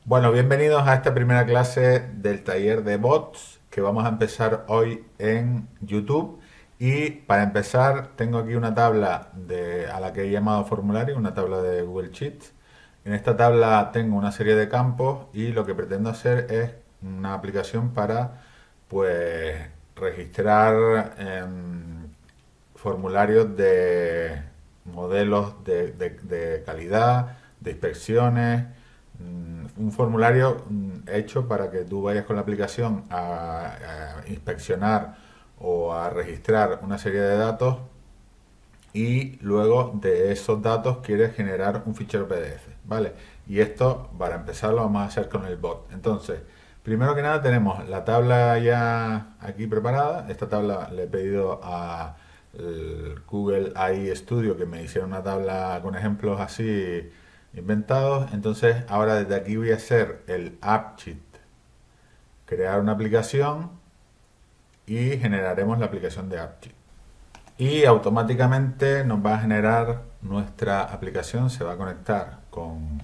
Bueno, bienvenidos a esta primera clase del taller de bots que vamos a empezar hoy en YouTube. Y para empezar tengo aquí una tabla a la que he llamado formulario, una tabla de Google Sheets. En esta tabla tengo una serie de campos y lo que pretendo hacer es una aplicación para pues registrar formularios de modelos de calidad, de inspecciones, un formulario hecho para que tú vayas con la aplicación a inspeccionar o a registrar una serie de datos y luego de esos datos quieres generar un fichero PDF, ¿vale? Y esto, para empezar, lo vamos a hacer con el bot. Entonces, primero que nada tenemos la tabla ya aquí preparada. Esta tabla le he pedido a Google AI Studio que me hiciera una tabla con ejemplos así inventados. Entonces, ahora desde aquí voy a hacer el AppSheet, crear una aplicación y generaremos la aplicación de AppSheet. Y automáticamente nos va a generar nuestra aplicación, se va a conectar con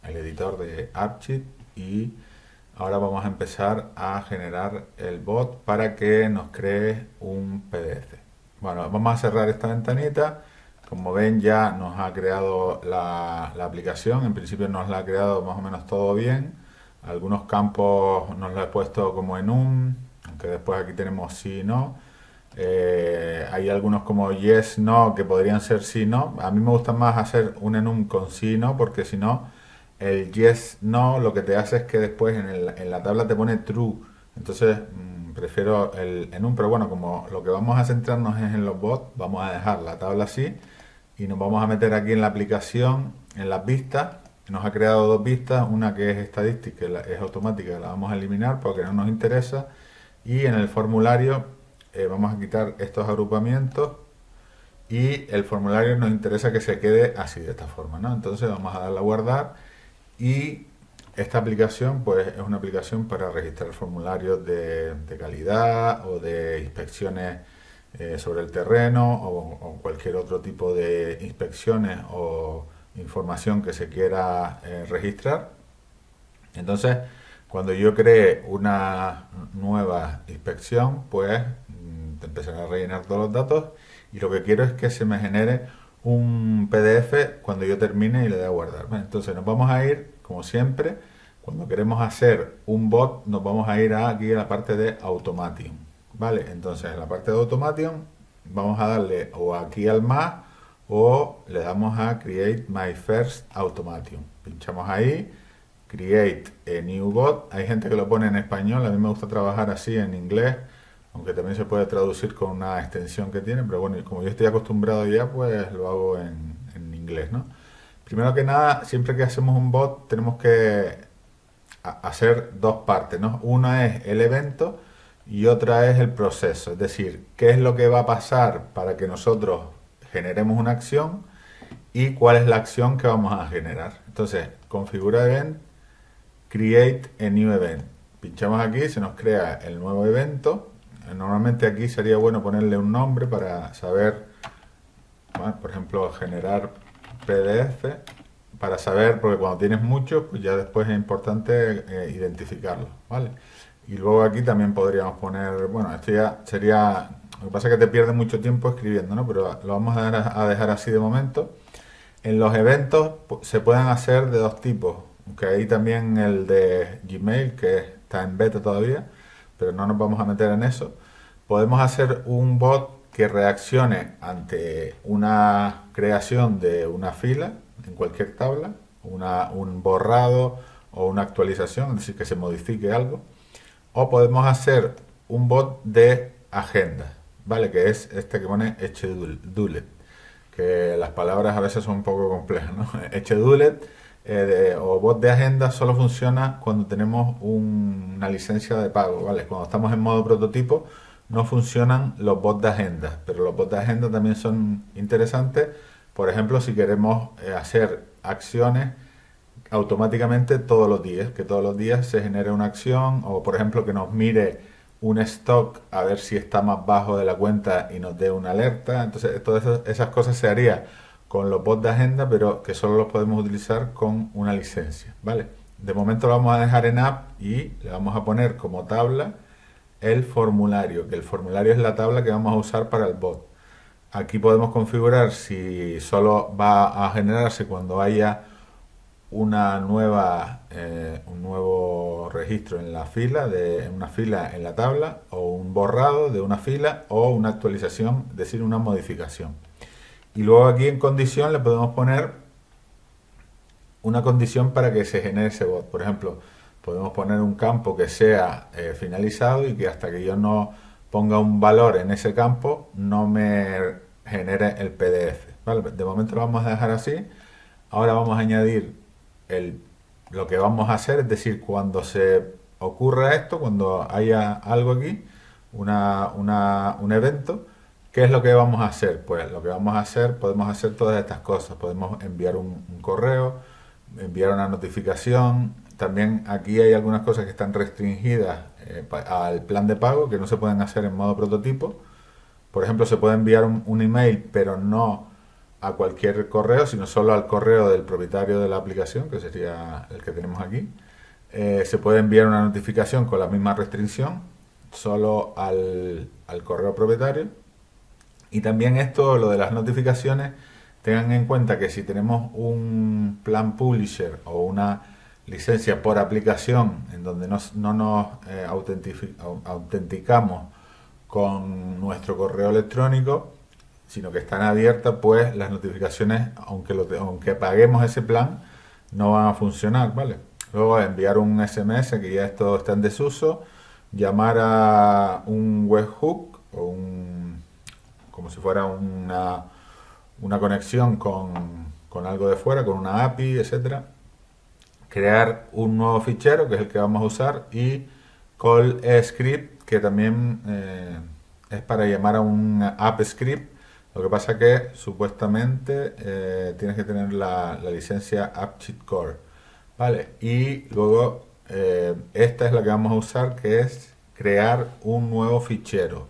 el editor de AppSheet y ahora vamos a empezar a generar el bot para que nos cree un PDF. Bueno, vamos a cerrar esta ventanita. Como ven, ya nos ha creado la aplicación. En principio nos la ha creado más o menos todo bien. Algunos campos nos lo he puesto como en aunque después aquí tenemos sí y no. Hay algunos como yes, no, que podrían ser sí, no. A mí me gusta más hacer un enum con sí, no, porque si no, el yes, no, lo que te hace es que después en la tabla te pone true. Entonces, prefiero el enum, pero bueno, como lo que vamos a centrarnos es en los bots, vamos a dejar la tabla así y nos vamos a meter aquí en la aplicación, en las vistas. Nos ha creado dos vistas, una que es estadística, es automática, la vamos a eliminar porque no nos interesa. Y en el formulario vamos a quitar estos agrupamientos y el formulario nos interesa que se quede así, de esta forma, ¿no? Entonces vamos a darle a guardar y esta aplicación pues es una aplicación para registrar formularios de calidad o de inspecciones sobre el terreno o cualquier otro tipo de inspecciones o información que se quiera registrar. Entonces, cuando yo cree una nueva inspección, pues te empezaré a rellenar todos los datos y lo que quiero es que se me genere un PDF cuando yo termine y le dé a guardar. Bueno, entonces nos vamos a ir, como siempre, cuando queremos hacer un bot, nos vamos a ir aquí a la parte de Automation. ¿Vale? Entonces en la parte de Automation vamos a darle o aquí al más o le damos a Create My First Automation. Pinchamos ahí. Create a new bot. Hay gente que lo pone en español, a mí me gusta trabajar así en inglés, aunque también se puede traducir con una extensión que tiene, pero bueno, como yo estoy acostumbrado ya, pues lo hago en inglés, ¿no? Primero que nada, siempre que hacemos un bot tenemos que hacer dos partes, ¿no? Una es el evento y otra es el proceso, es decir, qué es lo que va a pasar para que nosotros generemos una acción y cuál es la acción que vamos a generar. Entonces, configura event, Create a New Event. Pinchamos aquí, se nos crea el nuevo evento. Normalmente aquí sería bueno ponerle un nombre para saber, bueno, por ejemplo, generar PDF, para saber, porque cuando tienes muchos, pues ya después es importante identificarlos, ¿vale? Y luego aquí también podríamos poner, bueno, esto ya sería, lo que pasa es que te pierdes mucho tiempo escribiendo, ¿no? Pero lo vamos a dejar así de momento. En los eventos se pueden hacer de dos tipos, aunque hay también el de Gmail que está en beta todavía, pero no nos vamos a meter en eso. Podemos hacer un bot que reaccione ante una creación de una fila en cualquier tabla, un borrado o una actualización, es decir, que se modifique algo. O podemos hacer un bot de agenda, ¿vale? Que es este que pone scheduled, que las palabras a veces son un poco complejas, ¿no? Scheduled o bot de agenda solo funciona cuando tenemos una licencia de pago, ¿vale? Cuando estamos en modo prototipo no funcionan los bots de agenda, pero los bots de agenda también son interesantes, por ejemplo, si queremos hacer acciones automáticamente todos los días, que todos los días se genere una acción o por ejemplo que nos mire un stock a ver si está más bajo de la cuenta y nos dé una alerta. Entonces todas esas cosas se haría con los bots de agenda, pero que solo los podemos utilizar con una licencia, ¿vale? De momento lo vamos a dejar en app y le vamos a poner como tabla el formulario, que el formulario es la tabla que vamos a usar para el bot. Aquí podemos configurar si solo va a generarse cuando haya un nuevo registro en la fila, en una fila en la tabla, o un borrado de una fila, o una actualización, es decir, una modificación. Y luego aquí en condición le podemos poner una condición para que se genere ese bot. Por ejemplo, podemos poner un campo que sea finalizado y que hasta que yo no ponga un valor en ese campo no me genere el PDF. ¿Vale? De momento lo vamos a dejar así. Ahora vamos a añadir lo que vamos a hacer, es decir, cuando se ocurra esto, cuando haya algo aquí, un evento, ¿qué es lo que vamos a hacer? Pues lo que vamos a hacer, podemos hacer todas estas cosas. Podemos enviar un correo, enviar una notificación. También aquí hay algunas cosas que están restringidas al plan de pago, que no se pueden hacer en modo prototipo. Por ejemplo, se puede enviar un email, pero no a cualquier correo, sino solo al correo del propietario de la aplicación, que sería el que tenemos aquí. Se puede enviar una notificación con la misma restricción, solo al correo propietario. Y también esto, lo de las notificaciones, tengan en cuenta que si tenemos un plan publisher o una licencia por aplicación en donde no nos autenticamos con nuestro correo electrónico, sino que están abiertas, pues las notificaciones, aunque paguemos ese plan, no van a funcionar, ¿vale? Luego enviar un SMS, que ya esto está en desuso, llamar a un webhook como si fuera una conexión con algo de fuera, con una API, etcétera. Crear un nuevo fichero, que es el que vamos a usar, y call script, que también es para llamar a un app script. Lo que pasa que supuestamente tienes que tener la licencia AppCheat Core, ¿vale? Y luego esta es la que vamos a usar, que es crear un nuevo fichero.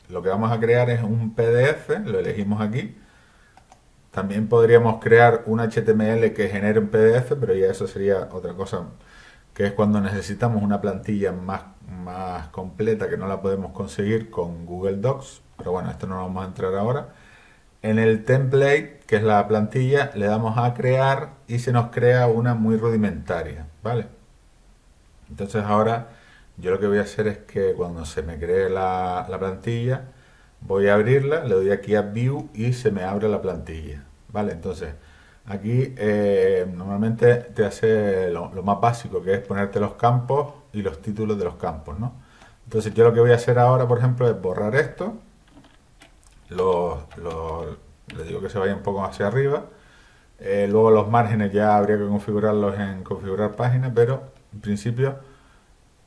Lo que vamos a crear es un PDF, lo elegimos aquí. También podríamos crear un HTML que genere un PDF, pero ya eso sería otra cosa, que es cuando necesitamos una plantilla más completa, que no la podemos conseguir con Google Docs. Pero bueno, esto no lo vamos a entrar ahora. En el template, que es la plantilla, le damos a crear y se nos crea una muy rudimentaria, ¿vale? Entonces ahora yo lo que voy a hacer es que cuando se me cree la plantilla, voy a abrirla, le doy aquí a View y se me abre la plantilla, ¿vale? Entonces aquí normalmente te hace lo más básico, que es ponerte los campos y los títulos de los campos, ¿no? Entonces yo lo que voy a hacer ahora, por ejemplo, es borrar esto. Les digo que se vaya un poco hacia arriba. Luego los márgenes ya habría que configurarlos en configurar página, pero en principio,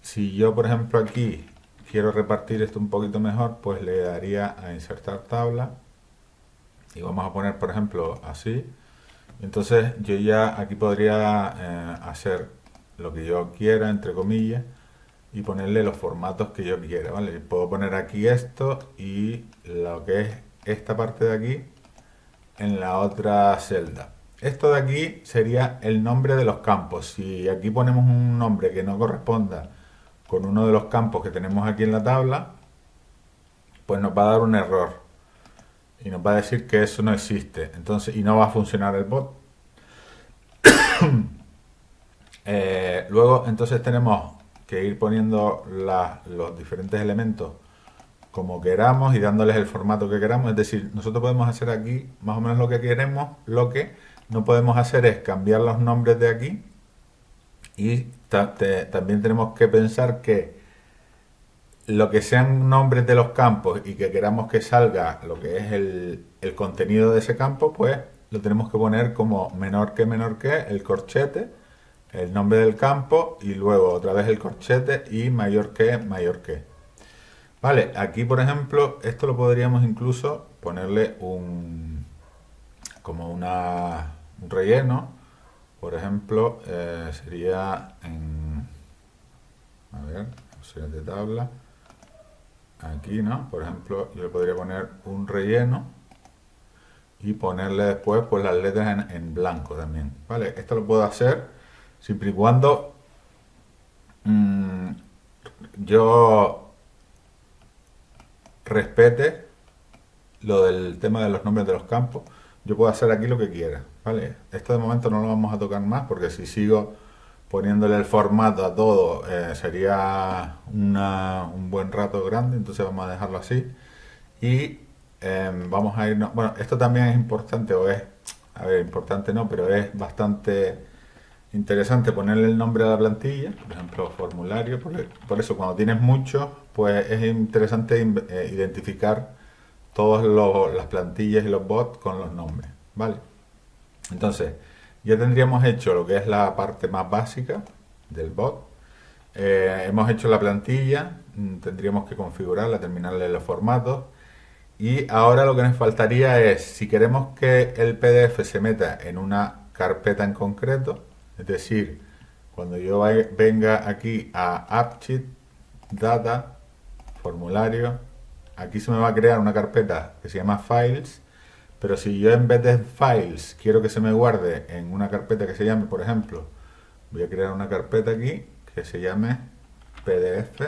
si yo por ejemplo aquí quiero repartir esto un poquito mejor, pues le daría a insertar tabla y vamos a poner por ejemplo así. Entonces yo ya aquí podría hacer lo que yo quiera, entre comillas, y ponerle los formatos que yo quiera, ¿vale? Puedo poner aquí esto y lo que es esta parte de aquí en la otra celda. Esto de aquí sería el nombre de los campos. Si aquí ponemos un nombre que no corresponda con uno de los campos que tenemos aquí en la tabla, pues nos va a dar un error y nos va a decir que eso no existe, entonces, y no va a funcionar el bot. Luego entonces tenemos que ir poniendo los diferentes elementos como queramos y dándoles el formato que queramos. Es decir, nosotros podemos hacer aquí más o menos lo que queremos. Lo que no podemos hacer es cambiar los nombres de aquí, y también tenemos que pensar que lo que sean nombres de los campos y que queramos que salga lo que es el contenido de ese campo, pues lo tenemos que poner como menor que, el corchete, el nombre del campo y luego otra vez el corchete y mayor que, Vale, aquí por ejemplo, esto lo podríamos incluso ponerle como un relleno. Por ejemplo, sería a ver, opciones de tabla. Aquí, ¿no? Por ejemplo, yo le podría poner un relleno y ponerle después pues las letras en blanco también. Vale, esto lo puedo hacer siempre y cuando mm, yo respete lo del tema de los nombres de los campos. Yo puedo hacer aquí lo que quiera, ¿vale? Esto de momento no lo vamos a tocar más porque si sigo poniéndole el formato a todo sería un buen rato grande, entonces vamos a dejarlo así. Y vamos a irnos. Bueno, esto también es importante, o es. A ver, importante no, pero es bastante interesante ponerle el nombre a la plantilla, por ejemplo, formulario. Por eso, cuando tienes muchos, pues es interesante identificar todas las plantillas y los bots con los nombres, ¿vale? Entonces, ya tendríamos hecho lo que es la parte más básica del bot. Hemos hecho la plantilla, tendríamos que configurarla, terminarle los formatos. Y ahora lo que nos faltaría es, si queremos que el PDF se meta en una carpeta en concreto, es decir, cuando yo venga aquí a AppSheet, Data, Formulario, aquí se me va a crear una carpeta que se llama Files, pero si yo en vez de Files quiero que se me guarde en una carpeta que se llame, por ejemplo, voy a crear una carpeta aquí que se llame PDF,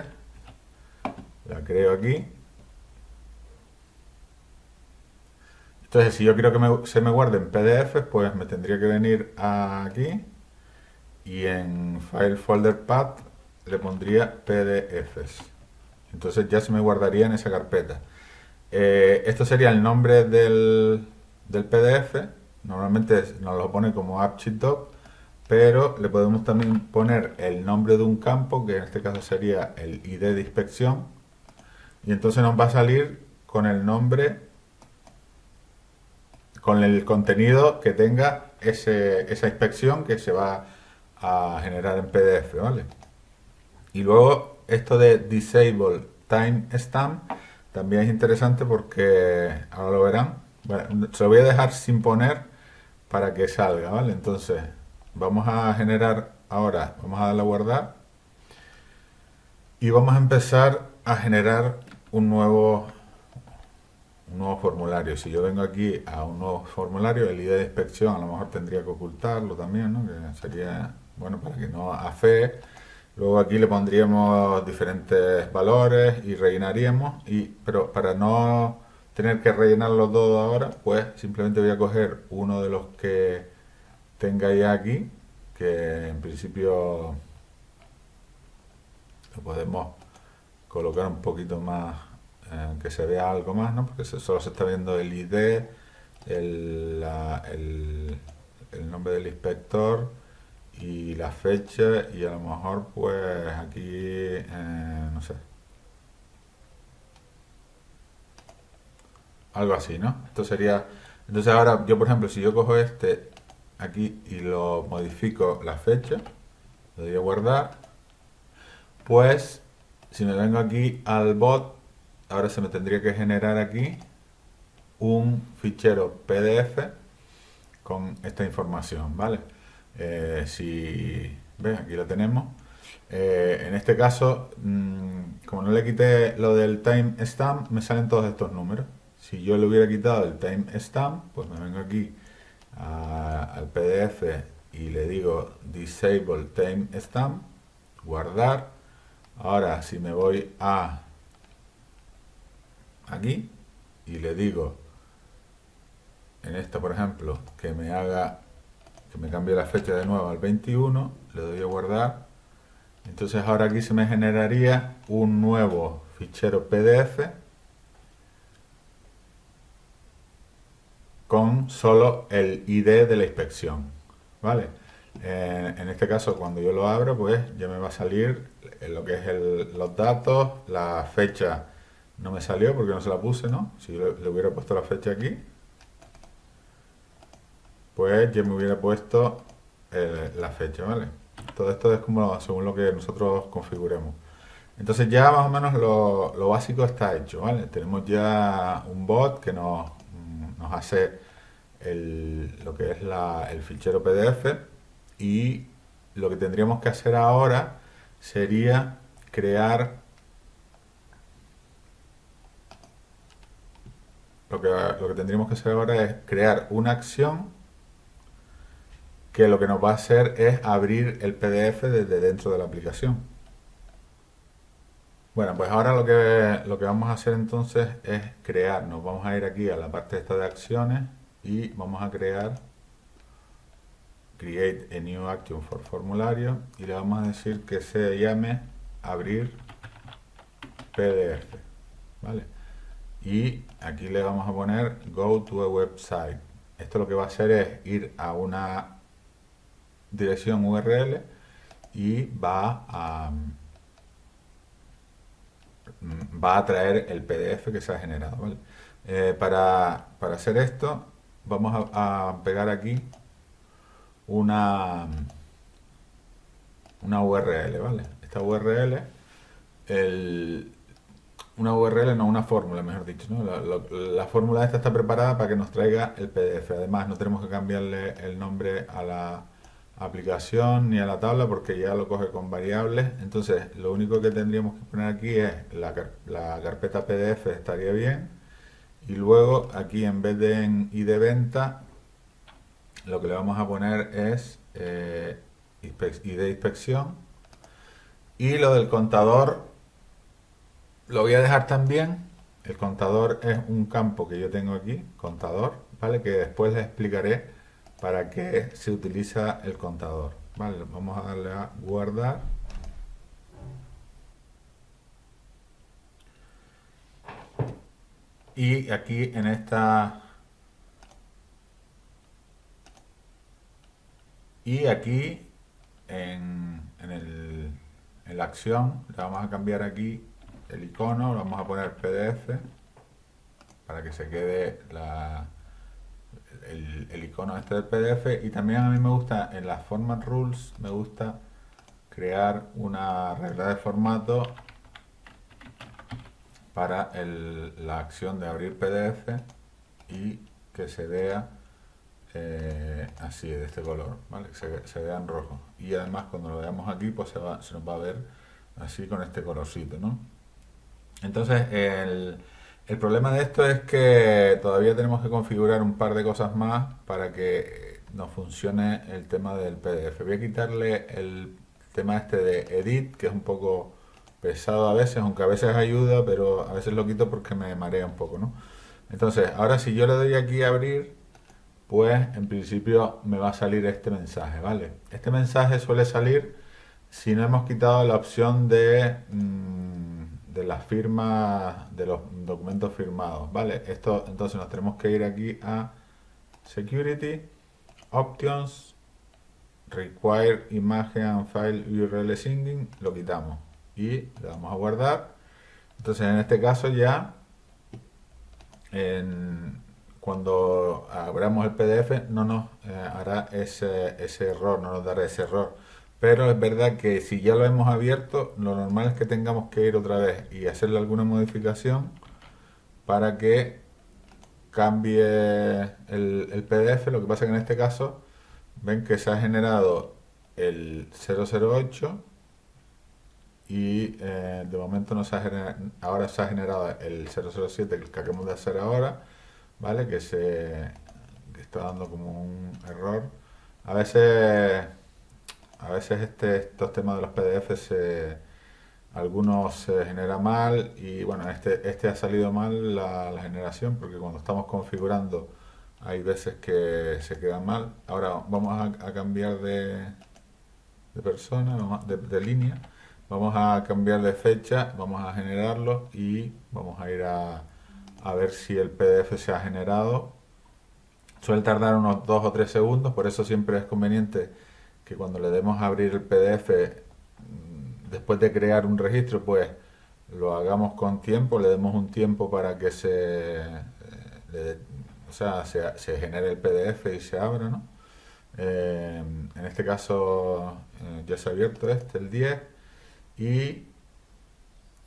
la creo aquí. Entonces, si yo quiero que se me guarde en PDF, pues me tendría que venir aquí y en File Folder Path le pondría PDFs. Entonces ya se me guardaría en esa carpeta. Esto sería el nombre del PDF. Normalmente nos lo pone como AppSheet.doc, pero le podemos también poner el nombre de un campo, que en este caso sería el ID de inspección. Y entonces nos va a salir con el nombre, con el contenido que tenga esa inspección que se va a generar en PDF, ¿vale? Y luego esto de Disable Timestamp también es interesante porque ahora lo verán. Bueno, se lo voy a dejar sin poner para que salga, ¿vale? Entonces vamos a generar ahora, vamos a darle a guardar y vamos a empezar a generar un nuevo formulario. Si yo vengo aquí a un nuevo formulario, el ID de inspección a lo mejor tendría que ocultarlo también, ¿no? Que sería, bueno, para que no afee. Luego aquí le pondríamos diferentes valores y rellenaríamos, pero para no tener que rellenarlo todo ahora, pues simplemente voy a coger uno de los que tenga ya aquí, que en principio lo podemos colocar un poquito más, que se vea algo más, ¿no? Porque solo se está viendo el ID, el nombre del inspector y la fecha, y a lo mejor pues aquí, no sé, algo así, ¿no? Esto sería, entonces ahora yo por ejemplo, si yo cojo este aquí y lo modifico la fecha, le doy a guardar, pues si me vengo aquí al bot, ahora se me tendría que generar aquí un fichero PDF con esta información, ¿vale? Si ves, aquí lo tenemos. En este caso, como no le quité lo del timestamp, me salen todos estos números. Si yo le hubiera quitado el timestamp, pues me vengo aquí al PDF y le digo Disable Timestamp, guardar. Ahora, si me voy a aquí y le digo en esta, por ejemplo, que me cambie la fecha de nuevo al 21, le doy a guardar. Entonces ahora aquí se me generaría un nuevo fichero PDF con solo el ID de la inspección, ¿vale? En este caso, cuando yo lo abro, pues ya me va a salir lo que es los datos, la fecha no me salió porque no se la puse, ¿no? Si yo le hubiera puesto la fecha aquí, pues ya me hubiera puesto la fecha, ¿vale? Todo esto es como según lo que nosotros configuremos. Entonces ya más o menos lo básico está hecho, ¿vale? Tenemos ya un bot que nos hace lo que es el fichero PDF, y lo que tendríamos que hacer ahora sería crear, lo que tendríamos que hacer ahora es crear una acción que lo que nos va a hacer es abrir el PDF desde dentro de la aplicación. Bueno, pues ahora lo que vamos a hacer entonces es crear, nos vamos a ir aquí a la parte esta de acciones y vamos a create a new action for formulario y le vamos a decir que se llame abrir PDF, ¿vale? Y aquí le vamos a poner go to a website. Esto lo que va a hacer es ir a una dirección URL y va a traer el PDF que se ha generado, ¿vale? Para hacer esto vamos a pegar aquí una, una URL, ¿vale? Esta URL, una URL, no una fórmula, mejor dicho, ¿no? La fórmula esta está preparada para que nos traiga el PDF. Además, no tenemos que cambiarle el nombre a la aplicación ni a la tabla porque ya lo coge con variables. Entonces, lo único que tendríamos que poner aquí es la carpeta PDF, estaría bien. Y luego, aquí en vez de en ID de venta, lo que le vamos a poner es ID de inspección. Y lo del contador lo voy a dejar también. El contador es un campo que yo tengo aquí, contador, ¿vale? Que después les explicaré para qué se utiliza el contador, ¿vale? Vamos a darle a guardar. Y aquí en esta... Y aquí en la acción le vamos a cambiar aquí el icono, lo vamos a poner PDF para que se quede el icono este del PDF. Y también a mí me gusta en las format rules, me gusta crear una regla de formato para la acción de abrir PDF y que se vea así, de este color, ¿vale? Se vea en rojo. Y además cuando lo veamos aquí, pues se nos va a ver así con este colorcito, ¿no? Entonces, el problema de esto es que todavía tenemos que configurar un par de cosas más para que nos funcione el tema del PDF. Voy a quitarle el tema este de edit, que es un poco pesado a veces, aunque a veces ayuda, pero a veces lo quito porque me marea un poco, ¿no? Entonces, ahora si yo le doy aquí a abrir, pues en principio me va a salir este mensaje, ¿vale? Este mensaje suele salir si no hemos quitado la opción de las firmas, de los documentos firmados, ¿vale? Esto, entonces nos tenemos que ir aquí a Security, Options, Require Image and File URL Syncing, lo quitamos y le damos a guardar. Entonces en este caso ya cuando abramos el PDF no nos hará ese error, no nos dará ese error. Pero es verdad que si ya lo hemos abierto, lo normal es que tengamos que ir otra vez y hacerle alguna modificación para que cambie el PDF. Lo que pasa es que en este caso ven que se ha generado el 008 y de momento no se ha ahora se ha generado el 007, el que acabamos de hacer ahora, ¿vale? Que está dando como un error. A veces estos temas de los PDF algunos se genera mal y bueno, este ha salido mal la generación porque cuando estamos configurando hay veces que se queda mal. Ahora vamos a cambiar de persona, de línea, vamos a cambiar de fecha, vamos a generarlo y vamos a ir a ver si el PDF se ha generado. Suele tardar unos 2 o 3 segundos, por eso siempre es conveniente que cuando le demos a abrir el PDF, después de crear un registro, pues lo hagamos con tiempo, le demos un tiempo para que se genere el PDF y se abra, ¿no? En este caso ya se ha abierto el 10 y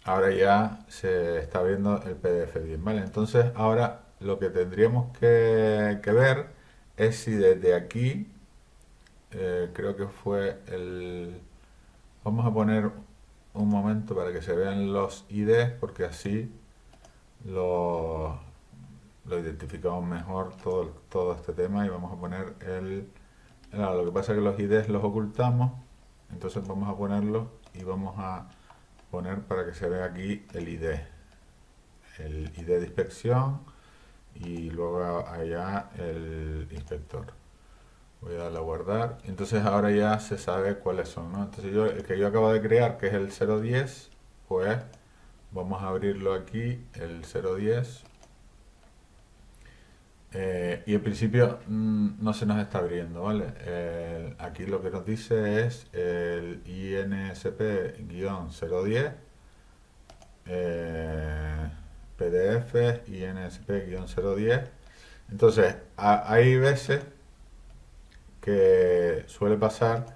ahora ya se está viendo el PDF bien, ¿vale? Entonces ahora lo que tendríamos que ver es si desde aquí, creo que fue Vamos a poner un momento para que se vean los IDs porque así lo identificamos mejor todo este tema y vamos a poner el Claro, lo que pasa es que los IDs los ocultamos, entonces vamos a ponerlos y vamos a poner para que se vea aquí el ID de inspección y luego allá el inspector. Voy a darle a guardar. Entonces ahora ya se sabe cuáles son, ¿no? Entonces el que yo acabo de crear, que es el 010, pues vamos a abrirlo aquí, el 010. Y en principio no se nos está abriendo, ¿vale? Aquí lo que nos dice es el INSP-010, PDF INSP-010. Entonces, hay veces que suele pasar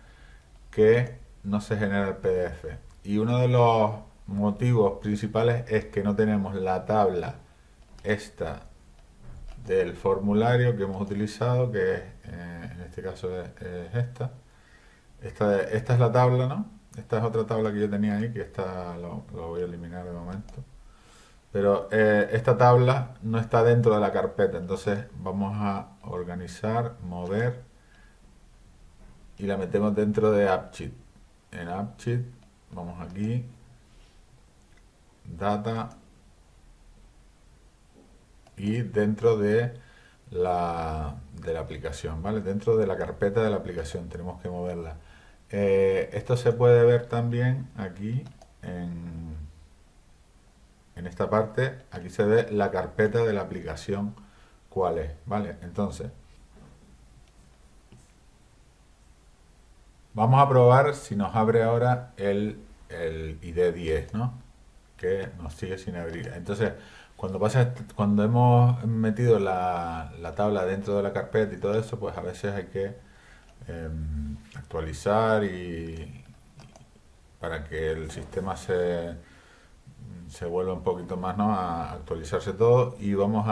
que no se genera el PDF. Y uno de los motivos principales es que no tenemos la tabla esta del formulario que hemos utilizado, que es, en este caso es esta. Esta es la tabla, ¿no? Esta es otra tabla que yo tenía ahí, que esta lo voy a eliminar de momento. Pero esta tabla no está dentro de la carpeta, entonces vamos a organizar, mover y la metemos dentro de AppSheet. En AppSheet vamos aquí, Data, y dentro de la aplicación, ¿vale? Dentro de la carpeta de la aplicación tenemos que moverla. Esto se puede ver también aquí en esta parte. Aquí se ve la carpeta de la aplicación cuál es, ¿vale? Entonces, vamos a probar si nos abre ahora el ID10, ¿no? Que nos sigue sin abrir. Entonces, cuando hemos metido la tabla dentro de la carpeta y todo eso, pues a veces hay que actualizar y para que el sistema se vuelva un poquito más, ¿no? A actualizarse todo. Y vamos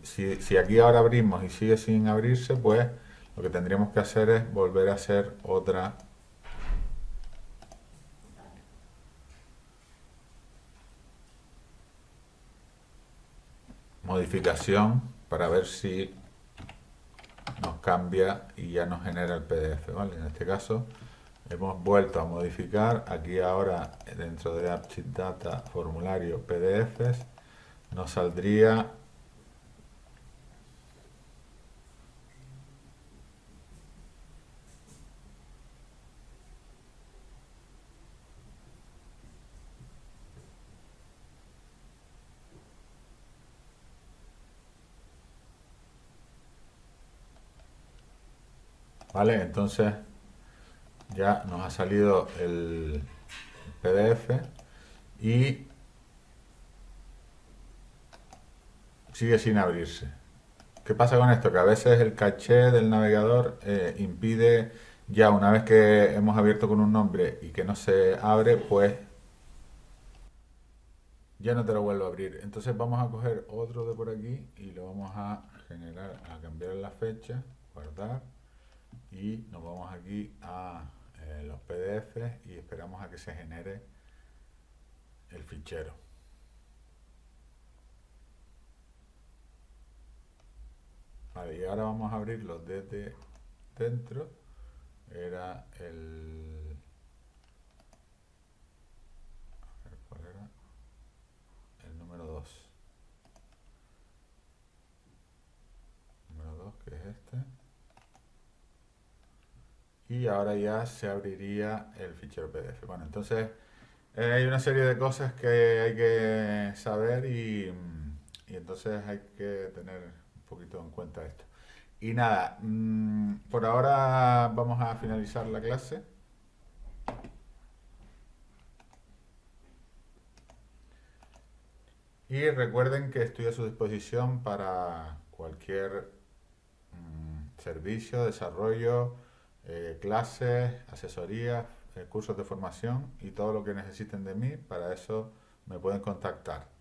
si aquí ahora abrimos y sigue sin abrirse, pues lo que tendríamos que hacer es volver a hacer otra modificación para ver si nos cambia y ya nos genera el PDF, ¿vale? En este caso hemos vuelto a modificar. Aquí ahora dentro de AppSheet Data formulario PDFs nos saldría ¿vale? Entonces ya nos ha salido el PDF y sigue sin abrirse. ¿Qué pasa con esto? Que a veces el caché del navegador impide, ya una vez que hemos abierto con un nombre y que no se abre, pues ya no te lo vuelvo a abrir. Entonces vamos a coger otro de por aquí y lo vamos a generar, a cambiar la fecha, guardar, y nos vamos aquí a los PDFs y esperamos a que se genere el fichero. Vale, y ahora vamos a abrirlo desde dentro. Era a ver, ¿cuál era? El número 2. Número 2, que es este. Y ahora ya se abriría el fichero PDF. Bueno, entonces hay una serie de cosas que hay que saber y entonces hay que tener un poquito en cuenta esto. Y nada, por ahora vamos a finalizar la clase. Y recuerden que estoy a su disposición para cualquier servicio, desarrollo, clases, asesorías, cursos de formación y todo lo que necesiten de mí. Para eso me pueden contactar.